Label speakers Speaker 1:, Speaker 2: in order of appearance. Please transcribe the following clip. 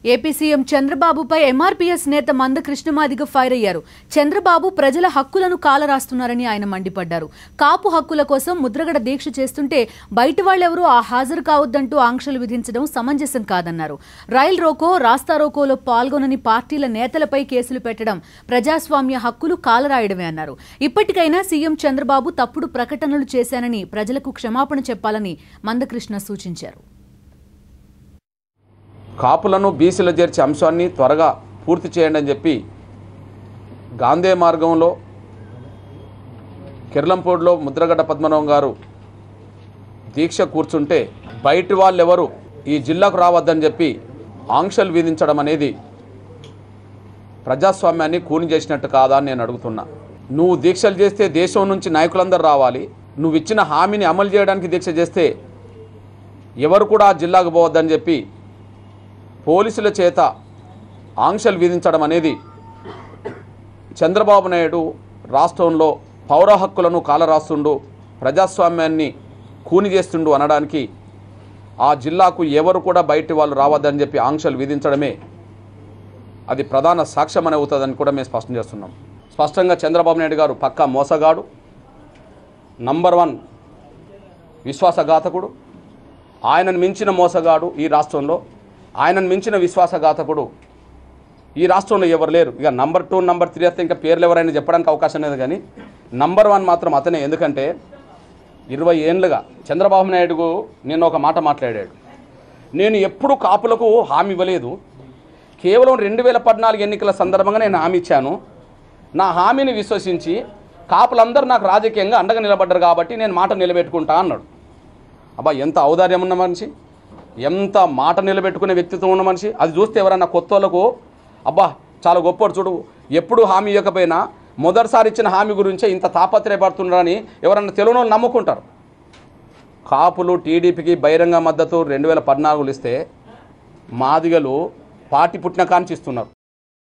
Speaker 1: AP CM చంద్రబాబుపై MRPS నేత మంద కృష్ణమాదిగ ఫైర్ అయ్యారు. చంద్రబాబు ప్రజల హక్కులను కాలరాస్తున్నారని ఆయన మండిపడ్డారు. కాపు హక్కుల కోసం ముద్రగడ దీక్ష చేస్తుంటే బయట వాళ్ళెవరూ హాజరు కావద్దంటూ ఆంక్షలు విధించడం సమంజసం కాదన్నారు. రైల్ రోకో, రాస్తా రోకోలో పాల్గొనని పార్టీల నేతలపై కేసులు పెట్టడం ప్రజాస్వామ్య హక్కులు కాలరాయడమే అన్నారు. ఇప్పటికైనా సీఎం చంద్రబాబు తప్పుడు ప్రకటనలు చేశానని ప్రజలకు క్షమాపణ చెప్పాలని మందకృష్ణ సూచించారు.
Speaker 2: కాపులను బీసీలో చేర్చే అంశాన్ని త్వరగా పూర్తి చేయండి అని చెప్పి గాంధీ మార్గంలో కిర్లంపూడిలో ముద్రగడ్డ పద్మనాభం గారు దీక్ష కూర్చుంటే బయటి వాళ్ళెవరు ఈ జిల్లాకు రావద్దని చెప్పి ఆంక్షలు విధించడం అనేది ప్రజాస్వామ్యాన్ని కూని చేసినట్టు కాదా అని నేను అడుగుతున్నా. నువ్వు దీక్షలు చేస్తే దేశం నుంచి నాయకులందరూ రావాలి, నువ్వు ఇచ్చిన హామీని అమలు చేయడానికి దీక్ష చేస్తే ఎవరు కూడా ఆ జిల్లాకు పోవద్దని చెప్పి పోలీసుల చేత ఆంక్షలు విధించడం అనేది చంద్రబాబు నాయుడు రాష్ట్రంలో పౌర హక్కులను కాలరాస్తుండు, ప్రజాస్వామ్యాన్ని కూని చేస్తుండు అనడానికి ఆ జిల్లాకు ఎవరు కూడా బయటి వాళ్ళు రావద్దని చెప్పి ఆంక్షలు విధించడమే అది ప్రధాన సాక్ష్యం అని అవుతుందని కూడా మేము స్పష్టం చేస్తున్నాం. స్పష్టంగా చంద్రబాబు నాయుడు గారు పక్కా మోసగాడు, నంబర్ 1 విశ్వాసఘాతకుడు, ఆయనను మించిన మోసగాడు ఈ రాష్ట్రంలో, ఆయనను మించిన విశ్వాసఘాతకుడు ఈ రాష్ట్రంలో ఎవరు లేరు. ఇక నంబర్ 2, నంబర్ 3 అయితే ఇంకా పేర్లు ఎవరైనా చెప్పడానికి అవకాశం లేదు, కానీ నంబర్ 1 మాత్రం అతనే. ఎందుకంటే 20 ఏళ్ళుగా చంద్రబాబు నాయుడు నేను ఒక మాట మాట్లాడాడు, నేను ఎప్పుడు కాపులకు హామీ ఇవ్వలేదు, కేవలం 2014 ఎన్నికల సందర్భంగా నేను హామీ ఇచ్చాను, నా హామీని విశ్వసించి కాపులందరూ నాకు రాజకీయంగా అండగా నిలబడ్డారు కాబట్టి నేను మాట నిలబెట్టుకుంటా అన్నాడు. అబ్బా, ఎంత ఔదార్యం ఉన్న మనిషి, ఎంత మాట నిలబెట్టుకునే వ్యక్తిత్వం ఉన్న మనిషి. అది చూస్తే ఎవరన్నా కొత్త వాళ్ళకు అబ్బా చాలా గొప్పడు చూడు, ఎప్పుడు హామీ ఇవ్వకపోయినా మొదటిసారి ఇచ్చిన హామీ గురించే ఇంత తాపత్రయపడుతున్నారని ఎవరన్నా తెలియని వాళ్ళు నమ్ముకుంటారు. కాపులు టీడీపీకి బహిరంగ మద్దతు 2014 ఇస్తే మాదిగలు పార్టీ పుట్టిన కాంచి ఇస్తున్నారు.